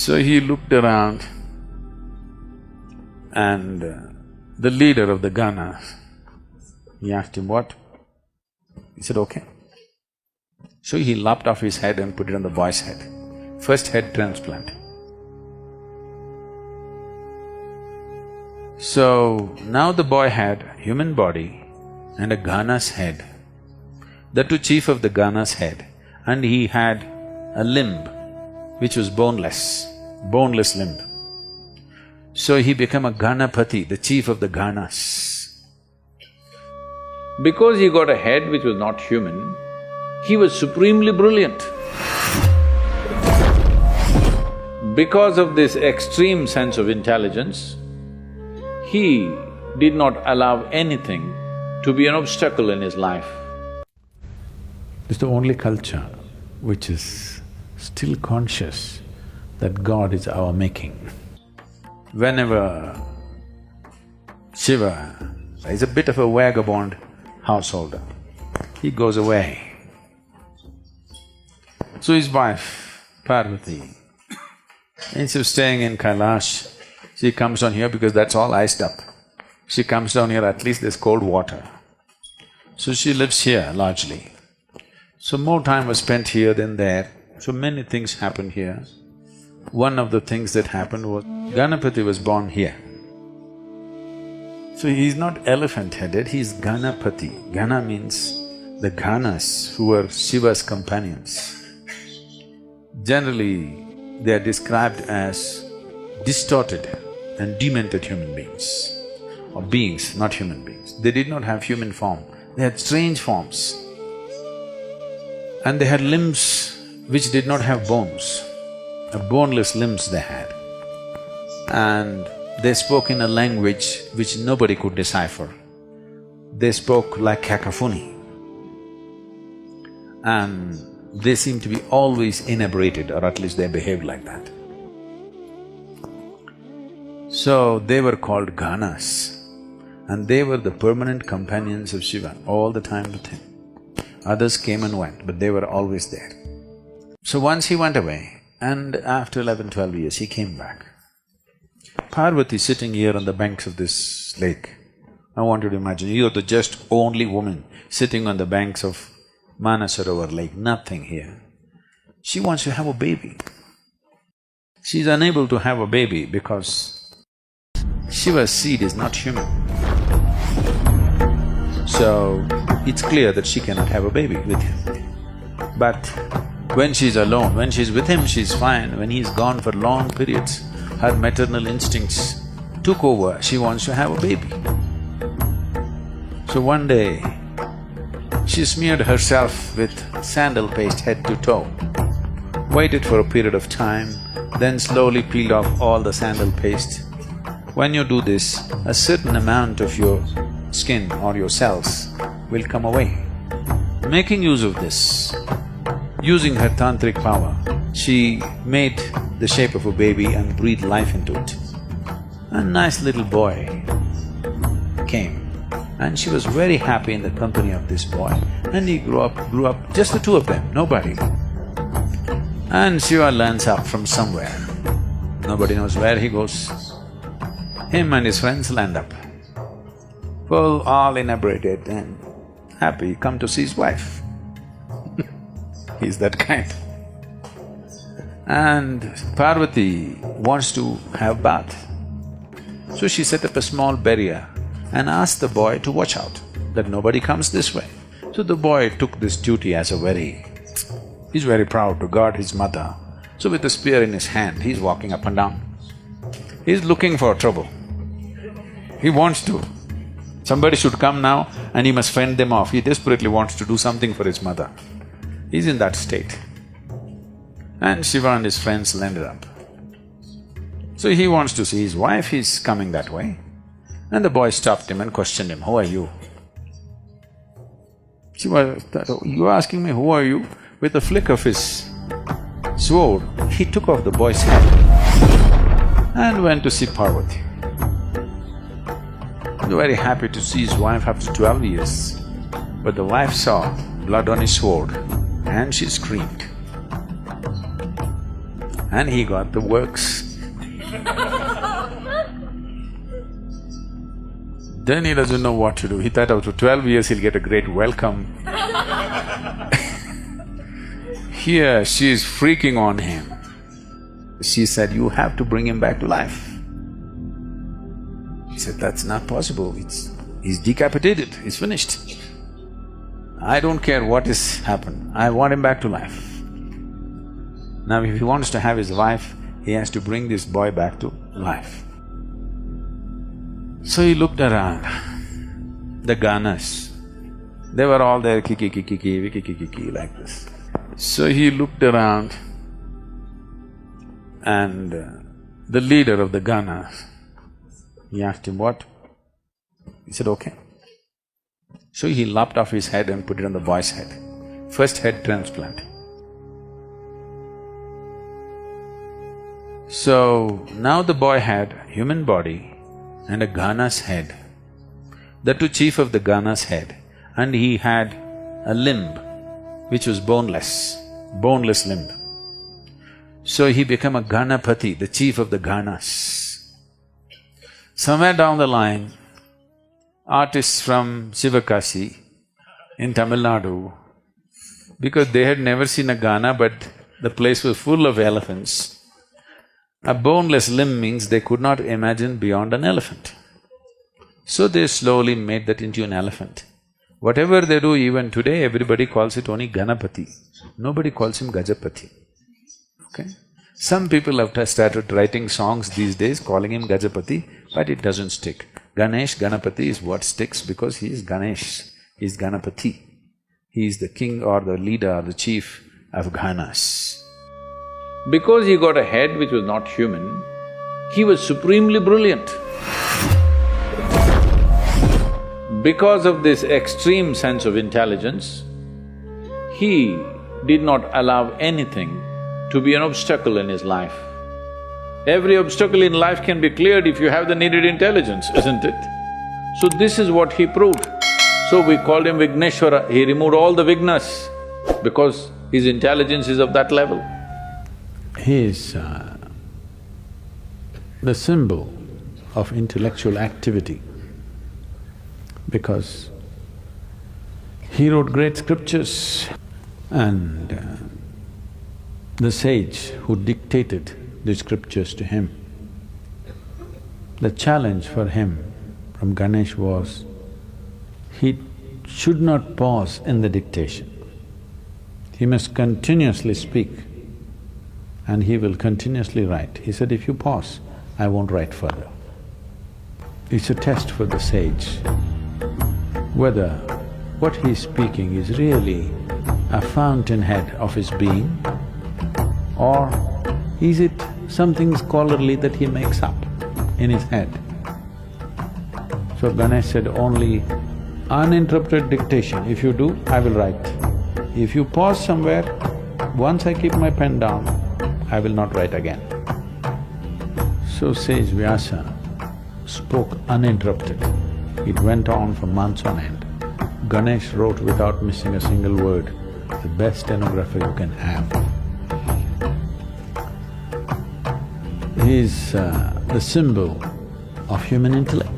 So he looked around and the leader of the Ganas, he asked him, what? He said, okay. So he lopped off his head and put it on the boy's head. First head transplant. So now the boy had a human body and a Gana's head. The two chief of the Gana's head, and he had a limb which was boneless limb. So he became a Ganapati, the chief of the Ganas. Because he got a head which was not human, he was supremely brilliant. Because of this extreme sense of intelligence, he did not allow anything to be an obstacle in his life. It's the only culture which is still conscious that God is our making. Whenever Shiva is a bit of a vagabond householder, he goes away. So his wife, Parvati, instead of staying in Kailash, she comes down here because that's all iced up. She comes down here, at least there's cold water. So she lives here largely. So more time was spent here than there, so many things happened here. One of the things that happened was, Ganapati was born here. So he's not elephant-headed, he's Ganapati. Gana means the Ganas who were Shiva's companions. Generally, they are described as distorted and demented human beings, or beings, not human beings. They did not have human form, they had strange forms. And they had limbs which did not have bones, boneless limbs they had. And they spoke in a language which nobody could decipher. They spoke like cacophony. And they seemed to be always inebriated, or at least they behaved like that. So they were called Ganas, and they were the permanent companions of Shiva, all the time with him. Others came and went, but they were always there. So once he went away, and after 11, 12 years, he came back. Parvati sitting here on the banks of this lake. I want you to imagine, you're the just only woman sitting on the banks of Manasarovar lake, nothing here. She wants to have a baby. She's unable to have a baby because Shiva's seed is not human. So, it's clear that she cannot have a baby with him. But when she's alone, when she's with him, she's fine. When he's gone for long periods, her maternal instincts took over, she wants to have a baby. So one day, she smeared herself with sandal paste head to toe, waited for a period of time, then slowly peeled off all the sandal paste. When you do this, a certain amount of your skin or your cells will come away. Making use of this, using her tantric power, she made the shape of a baby and breathed life into it. A nice little boy came, and she was very happy in the company of this boy. And he grew up, just the two of them, nobody. And Shiva lands up from somewhere, nobody knows where he goes. Him and his friends land up, full, all inebriated and happy, come to see his wife. He's that kind. And Parvati wants to have bath. So she set up a small barrier and asked the boy to watch out, that nobody comes this way. So the boy took this duty as a he's very proud to guard his mother. So with a spear in his hand, he's walking up and down. He's looking for trouble. He wants to. Somebody should come now and he must fend them off. He desperately wants to do something for his mother. He's in that state. And Shiva and his friends landed up. So he wants to see his wife, he's coming that way. And the boy stopped him and questioned him, "Who are you?" Shiva, "You asking me, who are you?" With a flick of his sword, he took off the boy's head and went to see Parvati. He was very happy to see his wife after 12 years. But the wife saw blood on his sword and she screamed. and he got the works. Then he doesn't know what to do. He thought after 12 years he'll get a great welcome. Here she's freaking on him. She said, "You have to bring him back to life." He said, "That's not possible, he's decapitated, he's finished. I don't care what has happened, I want him back to life." Now if he wants to have his wife, he has to bring this boy back to life. So he looked around, the Ganas, they were all there, kiki, kiki, kiki, kiki, kiki, like this. So he looked around and the leader of the Ganas, he asked him, "What?" He said, "Okay." So he lopped off his head and put it on the boy's head. First head transplant. So now the boy had human body and a Gana's head, the two chief of the Gana's head, and he had a limb which was boneless limb. So he became a Ganapati, the chief of the Ganas. Somewhere down the line, artists from Sivakasi in Tamil Nadu, because they had never seen a Gana but the place was full of elephants, a boneless limb means they could not imagine beyond an elephant. So they slowly made that into an elephant. Whatever they do even today, everybody calls it only Ganapati. Nobody calls him Gajapati, okay? Some people have started writing songs these days calling him Gajapati, but it doesn't stick. Ganesh, Ganapati is what sticks because he is Ganesh, he is Ganapati. He is the king or the leader or the chief of Ganas. Because he got a head which was not human, he was supremely brilliant. Because of this extreme sense of intelligence, he did not allow anything to be an obstacle in his life. Every obstacle in life can be cleared if you have the needed intelligence, isn't it? So this is what he proved. So we called him Vigneshwara, he removed all the vignas because his intelligence is of that level. He is the symbol of intellectual activity because he wrote great scriptures and the sage who dictated the scriptures to him, the challenge for him from Ganesh was, he should not pause in the dictation. He must continuously speak and he will continuously write. He said, "If you pause, I won't write further." It's a test for the sage, whether what he's speaking is really a fountainhead of his being or is it something scholarly that he makes up in his head. So Ganesh said, "Only uninterrupted dictation, if you do, I will write. If you pause somewhere, once I keep my pen down, I will not write again." So sage Vyasa spoke uninterrupted. It went on for months on end. Ganesh wrote without missing a single word, the best stenographer you can have. He is the symbol of human intellect.